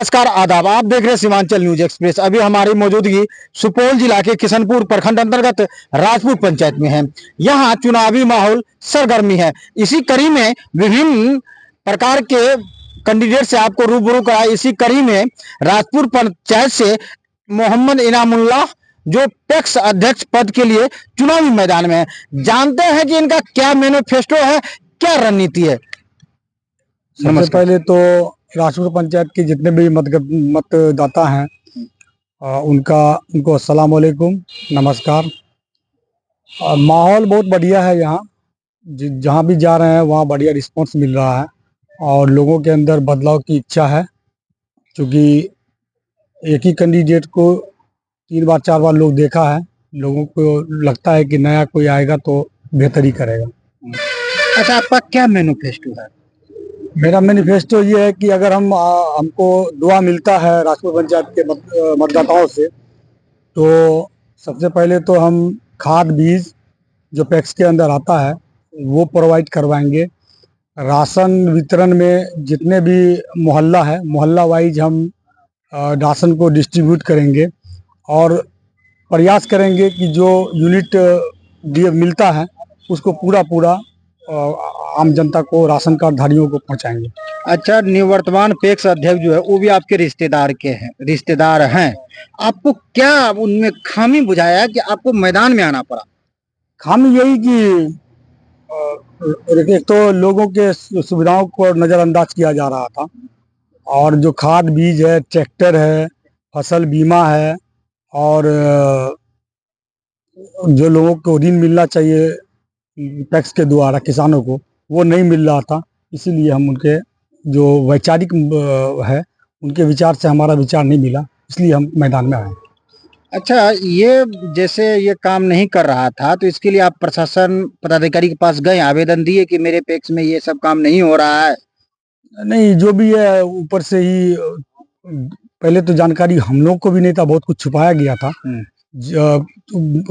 नमस्कार आदाब। आप देख रहे हैं सीमांचल न्यूज एक्सप्रेस। अभी हमारी मौजूदगी सुपौल जिला के किशनपुर प्रखंड अंतर्गत राजपुर पंचायत में है। यहाँ चुनावी माहौल सरगर्मी है। इसी कड़ी में विभिन्न प्रकार के कैंडिडेट से आपको रूबरू कराया। इसी कड़ी में राजपुर पंचायत से मोहम्मद इनामुल्लाह जो पैक्स अध्यक्ष पद के लिए चुनावी मैदान में है। जानते हैं कि इनका क्या मैनिफेस्टो है, क्या रणनीति है। सबसे पहले तो राजपुर पंचायत के जितने भी मतदाता हैं उनको अस्सलाम वालेकुम, नमस्कार। माहौल बहुत बढ़िया है। यहाँ जहाँ भी जा रहे हैं वहाँ बढ़िया रिस्पांस मिल रहा है और लोगों के अंदर बदलाव की इच्छा है, क्योंकि एक ही कैंडिडेट को 3 बार 4 बार लोग देखा है। लोगों को लगता है कि नया कोई आएगा तो बेहतर ही करेगा। अच्छा, आपका क्या मैनिफेस्टो है। मेरा मैनिफेस्टो ये है कि अगर हमको दुआ मिलता है राजपुर पंचायत के मतदाताओं से, तो सबसे पहले तो हम खाद बीज जो पैक्स के अंदर आता है वो प्रोवाइड करवाएंगे। राशन वितरण में जितने भी मोहल्ला है, मोहल्ला वाइज हम राशन को डिस्ट्रीब्यूट करेंगे और प्रयास करेंगे कि जो यूनिट मिलता है उसको पूरा आम जनता को, राशन कार्ड धारियों को पहुंचाएंगे। अच्छा, निवर्तमान पैक्स अध्यक्ष जो है वो भी आपके रिश्तेदार हैं। आपको क्या उनमें खामी बुझाया कि आपको मैदान में आना पड़ा। खामी यही कि एक तो लोगों के सुविधाओं को नज़रअंदाज किया जा रहा था, और जो खाद बीज है, ट्रैक्टर है, फसल बीमा है, और जो लोगों को ऋण मिलना चाहिए पैक्स के द्वारा किसानों को, वो नहीं मिल रहा था। इसीलिए हम उनके जो वैचारिक है उनके विचार से हमारा विचार नहीं मिला, इसलिए हम मैदान में आए। अच्छा, ये जैसे ये काम नहीं कर रहा था तो इसके लिए आप प्रशासन पदाधिकारी के पास गए, आवेदन दिए कि मेरे पैक्स में ये सब काम नहीं हो रहा है। नहीं, जो भी है ऊपर से ही पहले तो जानकारी हम लोग को भी नहीं था, बहुत कुछ छुपाया गया था।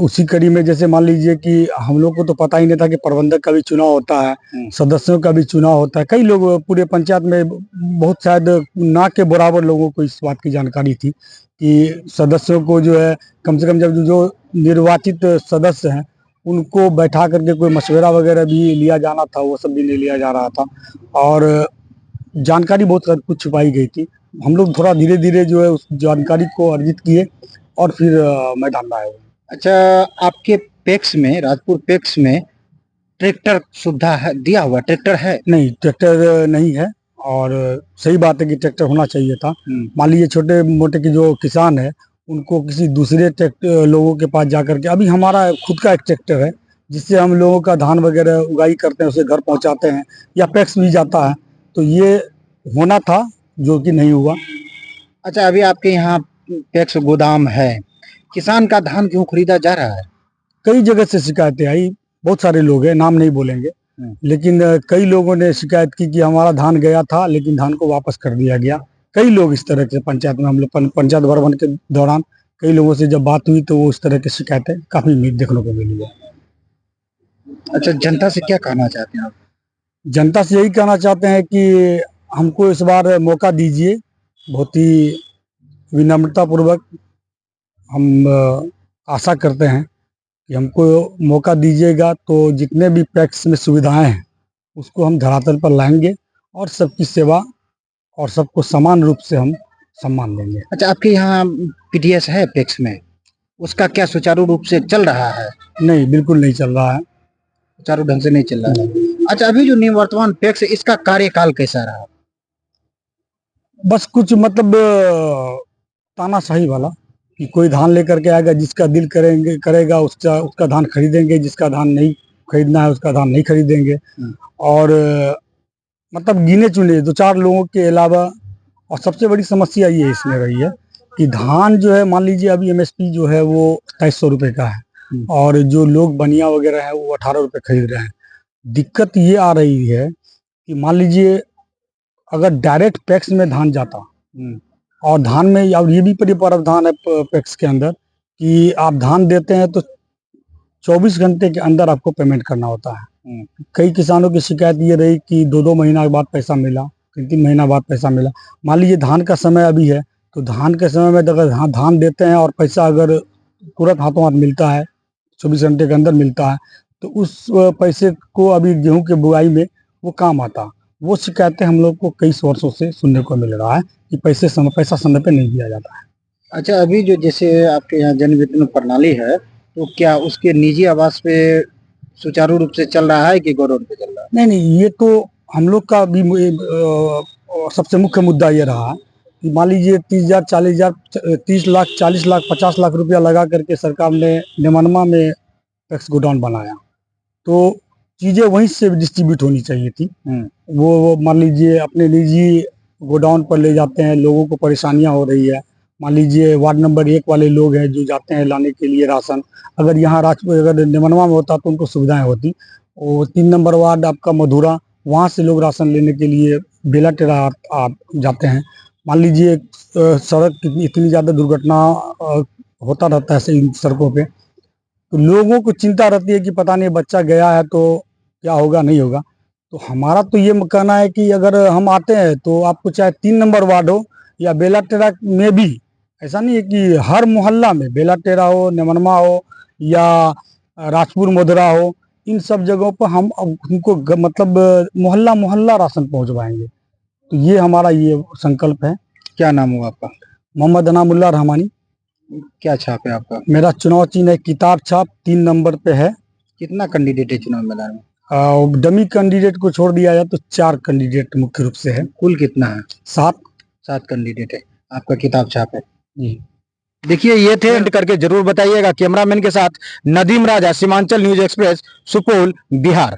उसी कड़ी में जैसे मान लीजिए कि हम लोग को तो पता ही नहीं था कि प्रबंधक का भी चुनाव होता है, सदस्यों का भी चुनाव होता है। कई लोग पूरे पंचायत में बहुत शायद ना के बराबर लोगों को इस बात की जानकारी थी कि सदस्यों को जो है कम से कम जब जो निर्वाचित सदस्य हैं उनको बैठा करके कोई मशवरा वगैरह भी लिया जाना था, वो सब भी नहीं लिया जा रहा था और जानकारी बहुत कुछ छुपाई गई थी। हम लोग थोड़ा धीरे धीरे जो है उस जानकारी को अर्जित किए और फिर मैदान में आए। अच्छा, आपके पैक्स में, राजपुर पैक्स में ट्रैक्टर सुविधा है, दिया हुआ ट्रैक्टर है? नहीं, ट्रैक्टर नहीं है, और सही बात है कि ट्रैक्टर होना चाहिए था। मान लीजिए छोटे मोटे के जो किसान है उनको किसी दूसरे ट्रैक्टर लोगों के पास जाकर के, अभी हमारा खुद का एक ट्रैक्टर है जिससे हम लोगों का धान वगैरह उगाई करते हैं, उसे घर पहुंचाते हैं या पैक्स भी जाता है, तो ये होना था जो कि नहीं हुआ। अच्छा, अभी आपके यहाँ पैक्स गोदाम है, किसान का धान क्यों खरीदा जा रहा है? कई जगह से शिकायतें आई, बहुत सारे लोग हैं, नाम नहीं बोलेंगे, लेकिन कई लोगों ने शिकायत की कि हमारा धान गया था लेकिन धान को वापस कर दिया गया। कई लोग इस तरह के पंचायत में, हम लोग पंचायत भवन के दौरान कई लोगों से जब बात हुई तो वो इस तरह की शिकायतें काफी देखने को मिली है। अच्छा, जनता से क्या कहना चाहते हैं आप? जनता से यही कहना चाहते हैं कि हमको इस बार मौका दीजिए। बहुत ही विनम्रता पूर्वक हम आशा करते हैं कि हमको मौका दीजिएगा तो जितने भी पैक्स में सुविधाएं हैं उसको हम धरातल पर लाएंगे और सबकी सेवा और सबको समान रूप से हम सम्मान देंगे। अच्छा, आपके यहाँ पीडीएस है पैक्स में, उसका क्या सुचारू रूप से चल रहा है? नहीं, बिल्कुल नहीं चल रहा है, सुचारू ढंग से नहीं चल रहा है। अच्छा, अभी जो निवर्तमान पैक्स है इसका कार्यकाल कैसा रहा? बस कुछ मतलब तानाशाही वाला कि कोई धान लेकर के आएगा, जिसका दिल करेगा उसका धान खरीदेंगे, जिसका धान नहीं खरीदना है उसका धान नहीं खरीदेंगे। और मतलब गिने चुने 2-4 लोगों के अलावा। और सबसे बड़ी समस्या ये इसमें रही है कि धान जो है, मान लीजिए अभी एमएसपी जो है वो 250 रुपये का है और जो लोग बनिया वगैरह है वो 18 रुपये खरीद रहे हैं। दिक्कत ये आ रही है कि मान लीजिए अगर डायरेक्ट पैक्स में धान जाता, और धान में अब ये भी प्रावधान है पैक्स के अंदर कि आप धान देते हैं तो 24 घंटे के अंदर आपको पेमेंट करना होता है। कई किसानों की शिकायत ये रही कि 2-2 महीना के बाद पैसा मिला, 3 महीना बाद पैसा मिला। मान लीजिए धान का समय अभी है, तो धान के समय में अगर धान देते हैं और पैसा अगर तुरंत हाथों हाथ मिलता है, 24 घंटे के अंदर मिलता है, तो उस पैसे को अभी गेहूं के बुआई में वो काम आता। वो शिकायतें हम लोग को कई वर्षों से सुनने को मिल रहा है कि पैसा समय पे नहीं दिया जाता है। अच्छा, अभी जो जैसे आपके यहाँ जन वितरण प्रणाली है, तो क्या उसके निजी आवास पे सुचारू रूप से चल रहा है कि गोडाउन पे चल रहा है? नहीं नहीं, ये तो हम लोग का भी सबसे मुख्य मुद्दा ये रहा कि मान लीजिए 30,000 40,000 30 लाख 40 लाख 50 लाख रुपया लगा करके सरकार ने निमनमा में पैक्स गोडाउन बनाया, तो चीजें वहीं से डिस्ट्रीब्यूट होनी चाहिए थी। वो मान लीजिए अपने निजी गोडाउन पर ले जाते हैं, लोगों को परेशानियां हो रही है। मान लीजिए वार्ड नंबर 1 वाले लोग हैं जो जाते हैं लाने के लिए राशन, अगर यहाँ अगर निमनवा में होता तो उनको सुविधाएं होती। और 3 नंबर वार्ड आपका मधुरा, वहाँ से लोग राशन लेने के लिए बेला टेरा आप जाते हैं। मान लीजिए सड़क इतनी ज़्यादा दुर्घटना होता रहता है इन सड़कों पे, तो लोगों को चिंता रहती है कि पता नहीं बच्चा गया है तो क्या होगा नहीं होगा। तो हमारा तो ये कहना है कि अगर हम आते हैं तो आपको चाहे 3 नंबर वार्ड हो या बेला टेरा में भी, ऐसा नहीं है कि हर मोहल्ला में बेला टेरा हो, निमनमा हो या राजपुर मधुरा हो, इन सब जगहों पर हम उनको मतलब मोहल्ला मोहल्ला राशन पहुंचवाएंगे। तो ये हमारा ये संकल्प है। क्या नाम हुआ आपका? मोहम्मद अनामुल्लाह रहमानी। क्या छाप है आपका? मेरा चुनाव चिन्ह है किताब छाप, 3 नंबर पे है। कितना कैंडिडेट है चुनाव मैदान में? डमी कैंडिडेट को छोड़ दिया जाए तो 4 कैंडिडेट मुख्य रूप से है। कुल कितना है? 7 कैंडिडेट है। आपका किताब छाप है जी। देखिए, ये थे एंड करके जरूर बताइएगा। कैमरामैन के साथ नदीम राजा, सीमांचल न्यूज एक्सप्रेस, सुपौल, बिहार।